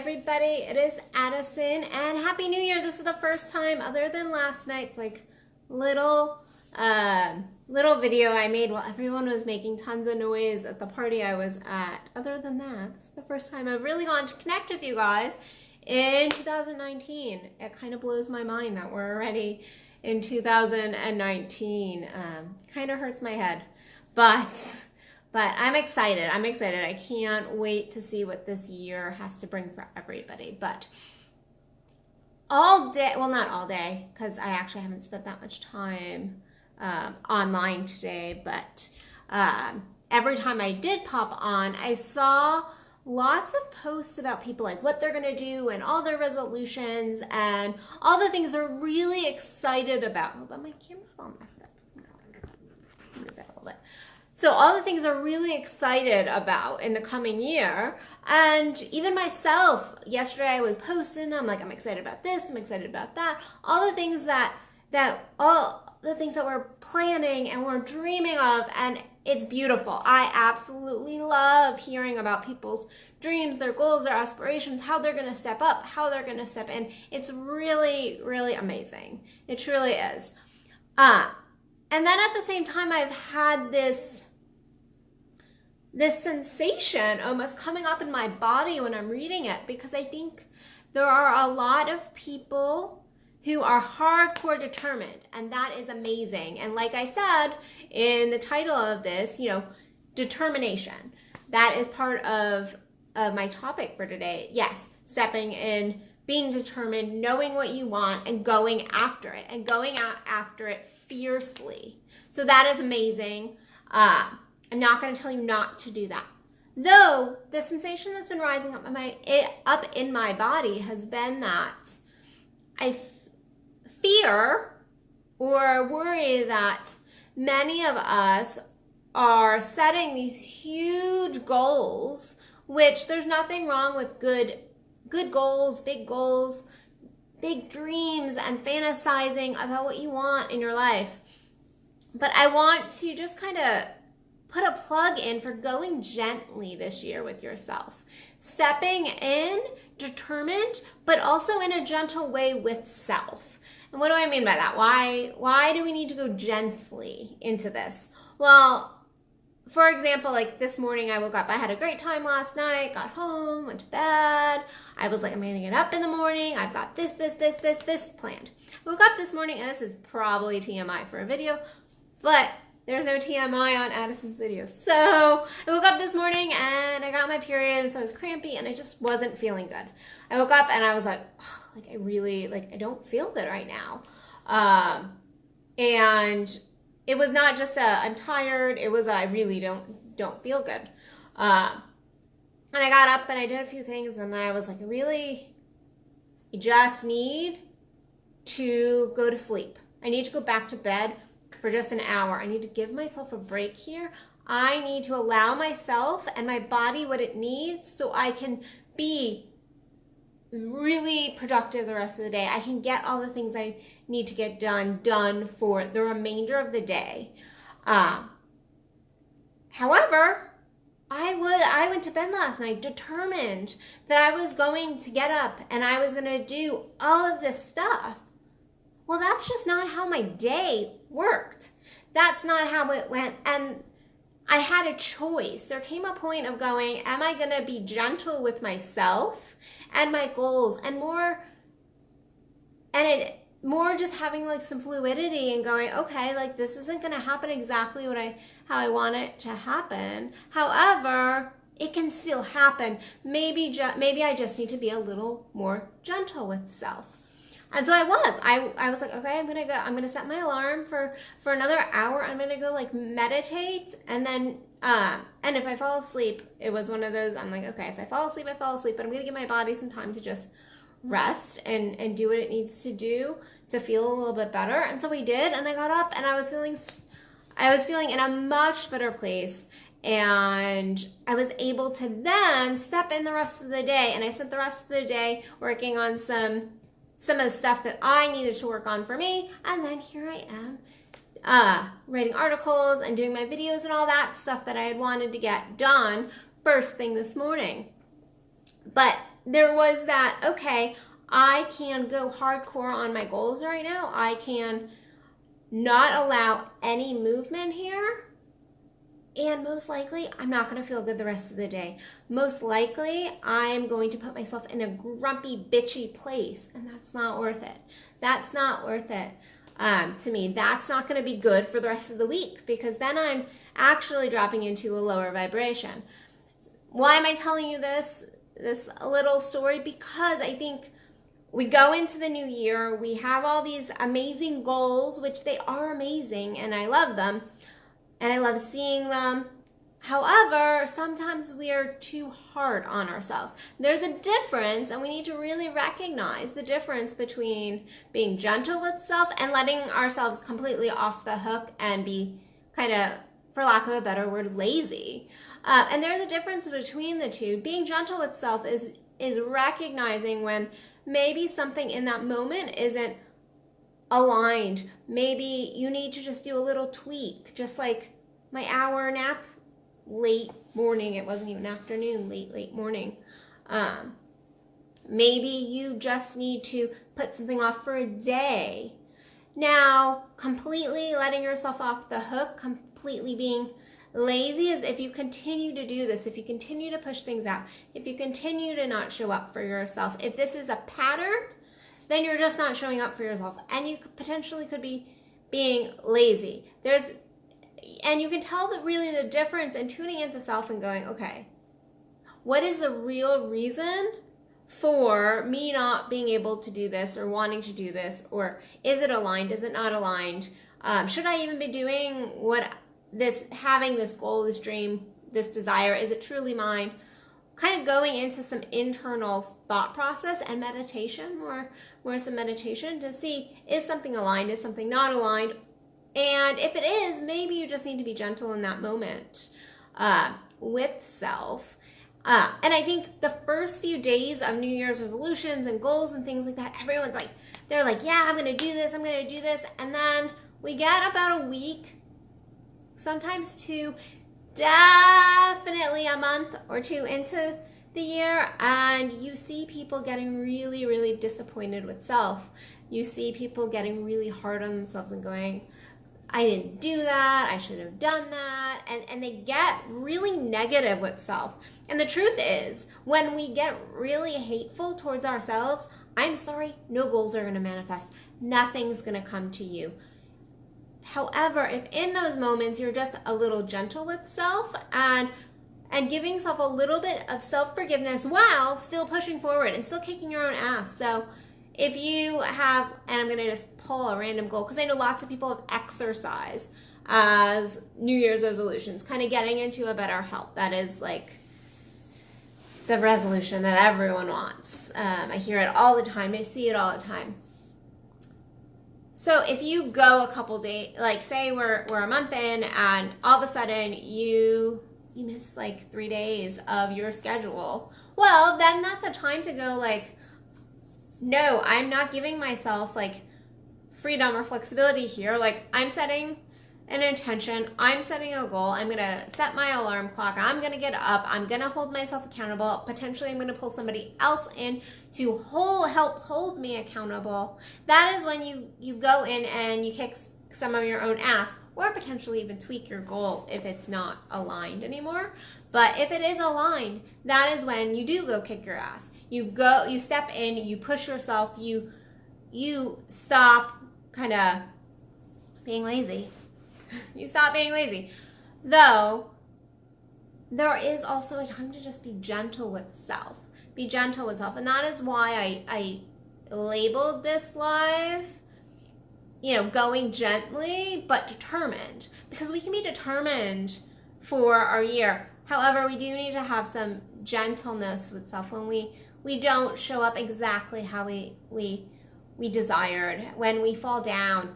everybody, it is Addison and Happy New Year. This is the first time other than last night's like little video I made while everyone was making tons of noise at the party I was at. Other than that, this is the first time I've really gone to connect with you guys in 2019. It kind of blows my mind that we're already in 2019. Kind of hurts my head, but I'm excited. I can't wait to see what this year has to bring for everybody. But all day, well, not all day, because I actually haven't spent that much time online today, but every time I did pop on, I saw lots of posts about people like what they're gonna do and all their resolutions and all the things they're really excited about. Hold on, my camera's all messed up. Move it a little bit. So all the things I'm really excited about in the coming year. And even myself, yesterday I was posting, I'm like, I'm excited about this, I'm excited about that. All the things all the things that we're planning and we're dreaming of, and it's beautiful. I absolutely love hearing about people's dreams, their goals, their aspirations, how they're gonna step up, how they're gonna step in. It's really, really amazing. It truly is. And then at the same time, I've had this sensation almost coming up in my body when I'm reading it, because I think there are a lot of people who are hardcore determined, and that is amazing. And like I said in the title of this, determination. That is part of my topic for today. Yes, stepping in, being determined, knowing what you want, and going after it, and going out after it fiercely. So that is amazing. I'm not going to tell you not to do that. Though the sensation that's been rising up in my body has been that I fear or worry that many of us are setting these huge goals, which there's nothing wrong with good goals, big dreams, and fantasizing about what you want in your life. But I want to just kind of put a plug in for going gently this year with yourself. Stepping in, determined, but also in a gentle way with self. And what do I mean by that? Why do we need to go gently into this? Well, for example, like this morning I woke up, I had a great time last night, got home, went to bed. I was like, I'm gonna get up in the morning. I've got this planned. I woke up this morning, and this is probably TMI for a video, but there's no TMI on Addison's video. So I woke up this morning and I got my period, so I was crampy and I just wasn't feeling good. I woke up and I was like, oh, I don't feel good right now. And it was not just I'm tired, it was I really don't feel good. And I got up and I did a few things, and I was like, I just need to go to sleep. I need to go back to bed for just an hour. I need to give myself a break here. I need to allow myself and my body what it needs so I can be really productive the rest of the day. I can get all the things I need to get done for the remainder of the day. However, I went to bed last night determined that I was going to get up and I was going to do all of this stuff. Well, that's just not how my day worked. That's not how it went. And I had a choice. There came a point of going, am I going to be gentle with myself and my goals, and more just having like some fluidity and going, okay, like this isn't going to happen exactly how I want it to happen. However, it can still happen. Maybe I just need to be a little more gentle with self. And so I was like, okay, I'm gonna set my alarm for another hour. I'm gonna go like meditate, and then and if I fall asleep, it was one of those, I'm like, okay, if I fall asleep, but I'm gonna give my body some time to just rest and do what it needs to do to feel a little bit better. And so we did, and I got up and I was feeling in a much better place. And I was able to then step in the rest of the day, and I spent the rest of the day working on some of the stuff that I needed to work on for me. And then here I am writing articles and doing my videos and all that stuff that I had wanted to get done first thing this morning. But there was that, okay, I can go hardcore on my goals right now. I can not allow any movement here. And most likely, I'm not going to feel good the rest of the day. Most likely, I'm going to put myself in a grumpy, bitchy place. And that's not worth it. That's not worth it to me. That's not going to be good for the rest of the week, because then I'm actually dropping into a lower vibration. Why am I telling you this little story? Because I think we go into the new year, we have all these amazing goals, which they are amazing, and I love them, and I love seeing them. However, sometimes we are too hard on ourselves. There's a difference, and we need to really recognize the difference between being gentle with self and letting ourselves completely off the hook and be kind of, for lack of a better word, lazy. And there's a difference between the two. Being gentle with self is recognizing when maybe something in that moment isn't aligned. Maybe you need to just do a little tweak, just like my hour nap late morning. It wasn't even afternoon, late morning. Maybe you just need to put something off for a day. Now, completely letting yourself off the hook, completely being lazy, is if you continue to do this, if you continue to push things out, if you continue to not show up for yourself, if this is a pattern, then you're just not showing up for yourself, and you potentially could be being lazy. And you can tell that really the difference in tuning into self and going, okay, what is the real reason for me not being able to do this or wanting to do this? Or is it aligned? Is it not aligned? Should I even be doing having this goal, this dream, this desire? Is it truly mine? Kind of going into some internal thought process and meditation, more some meditation to see, is something aligned? Is something not aligned? And if it is, maybe you just need to be gentle in that moment with self. And I think the first few days of New Year's resolutions and goals and things like that, everyone's like, they're like, yeah, I'm going to do this, I'm going to do this. And then we get about a week, sometimes two, definitely a month or two into the year, and you see people getting really, really disappointed with self. You see people getting really hard on themselves and going, I didn't do that, I should have done that, and they get really negative with self. And the truth is, when we get really hateful towards ourselves, I'm sorry, no goals are going to manifest. Nothing's going to come to you. However, if in those moments you're just a little gentle with self and giving self a little bit of self-forgiveness while still pushing forward and still kicking your own ass. So if you have, and I'm going to just pull a random goal, because I know lots of people have exercise as New Year's resolutions, kind of getting into a better health. That is like the resolution that everyone wants. I hear it all the time. I see it all the time. So if you go a couple days, like say we're a month in and all of a sudden you miss like 3 days of your schedule, well, then that's a time to go like, no, I'm not giving myself like freedom or flexibility here. Like I'm setting an intention, I'm setting a goal, I'm gonna set my alarm clock, I'm gonna get up, I'm gonna hold myself accountable, potentially I'm gonna pull somebody else in to help hold me accountable. That is when you go in and you kick some of your own ass, or potentially even tweak your goal if it's not aligned anymore. But if it is aligned, that is when you do go kick your ass. You step in, you push yourself, you stop kind of being lazy. You stop being lazy. Though, there is also a time to just be gentle with self. Be gentle with self. And that is why I labeled this live, going gently but determined. Because we can be determined for our year. However, we do need to have some gentleness with self when we don't show up exactly how we desired, when we fall down.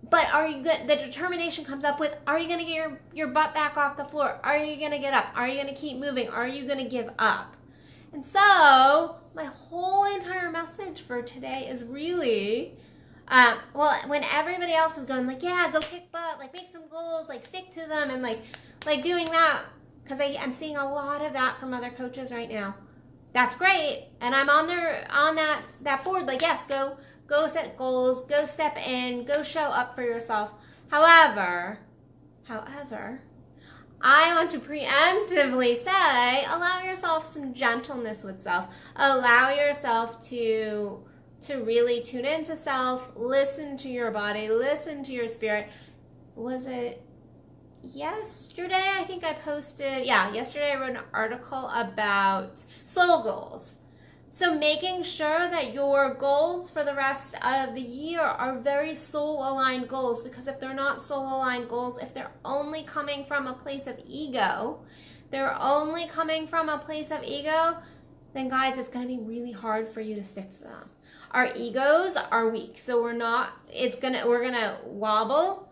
But are you good? The determination comes up with, are you going to get your butt back off the floor? Are you going to get up? Are you going to keep moving? Are you going to give up? And so my whole entire message for today is really, when everybody else is going like, yeah, go kick butt, like make some goals, like stick to them, and like doing that, because I'm seeing a lot of that from other coaches right now. that's great. And I'm on that board, like, yes, go set goals, go step in, go show up for yourself. However, I want to preemptively say, allow yourself some gentleness with self. Allow yourself to really tune into self, listen to your body, listen to your spirit. Was it yesterday? I think I posted, yesterday I wrote an article about soul goals. So making sure that your goals for the rest of the year are very soul-aligned goals, because if they're not soul-aligned goals, if they're only coming from a place of ego, then guys, it's going to be really hard for you to stick to them. Our egos are weak, so we're going to wobble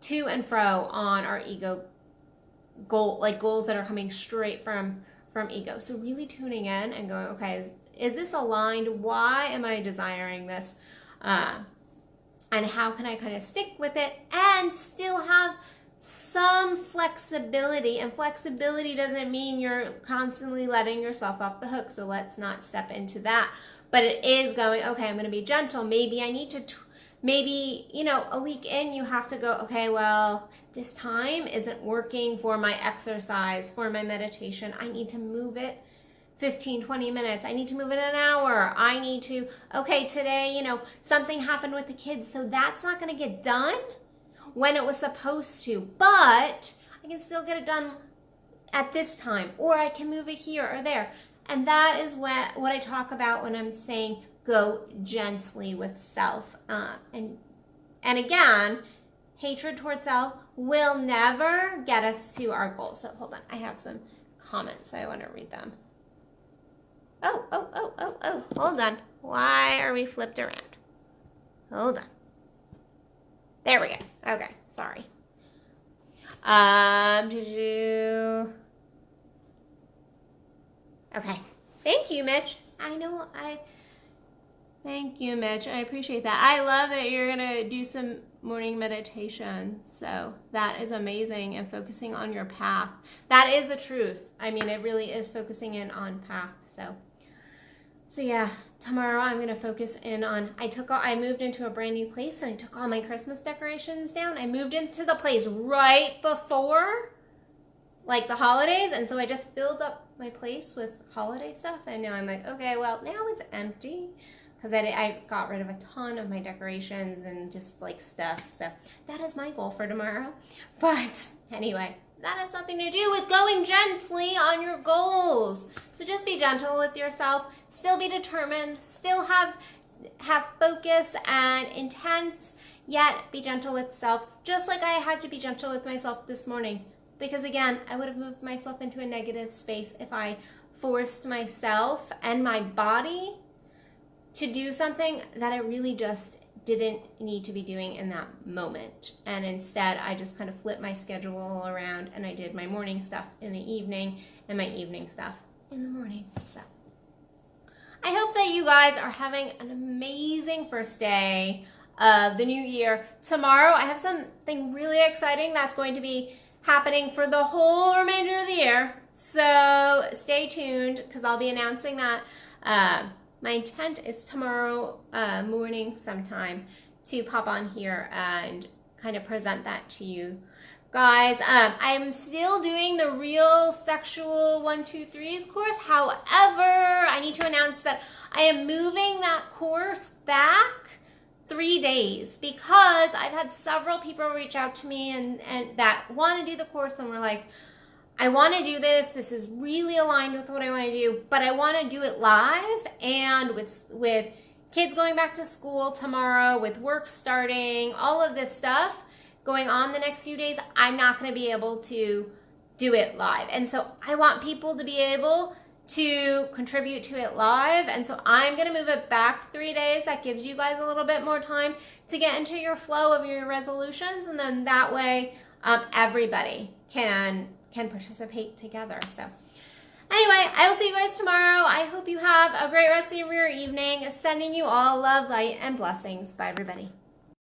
to and fro on our ego goal, like goals that are coming straight from ego. So really tuning in and going, okay, is this aligned? Why am I desiring this? And how can I kind of stick with it and still have some flexibility? And flexibility doesn't mean you're constantly letting yourself off the hook, so let's not step into that. But it is going, okay, I'm going to be gentle. Maybe I need to, a week in you have to go, okay, well, this time isn't working for my exercise, for my meditation. I need to move it 15, 20 minutes. I need to move it an hour. I need to, okay, today, something happened with the kids, so that's not going to get done when it was supposed to, but I can still get it done at this time, or I can move it here or there. And that is what I talk about when I'm saying go gently with self. And again, hatred towards self will never get us to our goals. So hold on, I have some comments. I want to read them. Oh, hold on. Why are we flipped around? Hold on. There we go. Okay, sorry. Okay. Thank you, Mitch. Thank you, Mitch. I appreciate that. I love that you're going to do some morning meditation. So that is amazing, and focusing on your path. That is the truth. It really is focusing in on path. So yeah, tomorrow I'm going to focus in on, I moved into a brand new place and I took all my Christmas decorations down. I moved into the place right before the holidays, and so I just filled up my place with holiday stuff, and now I'm like, okay, well, now it's empty because I got rid of a ton of my decorations and just stuff. So that is my goal for tomorrow. But anyway, that has something to do with going gently on your goals. So just be gentle with yourself, still be determined, still have focus and intent, yet be gentle with self, just like I had to be gentle with myself this morning. Because again, I would have moved myself into a negative space if I forced myself and my body to do something that I really just didn't need to be doing in that moment. And instead, I just kind of flipped my schedule around, and I did my morning stuff in the evening and my evening stuff in the morning. So I hope that you guys are having an amazing first day of the new year. Tomorrow, I have something really exciting that's going to be happening for the whole remainder of the year. So stay tuned, because I'll be announcing that. My intent is tomorrow morning sometime to pop on here and kind of present that to you guys. I'm still doing the Real Sexual 1, 2, 3s course. However, I need to announce that I am moving that course back 3 days, because I've had several people reach out to me and that want to do the course, and we're like, I want to do this. This is really aligned with what I want to do, but I want to do it live, and with kids going back to school tomorrow, with work starting, all of this stuff going on the next few days, I'm not going to be able to do it live. And so I want people to be able to contribute to it live, and so I'm going to move it back 3 days. That gives you guys a little bit more time to get into your flow of your resolutions, and then that way everybody can participate together. So anyway, I will see you guys tomorrow. I hope you have a great rest of your evening. Sending you all love, light, and blessings. Bye, everybody.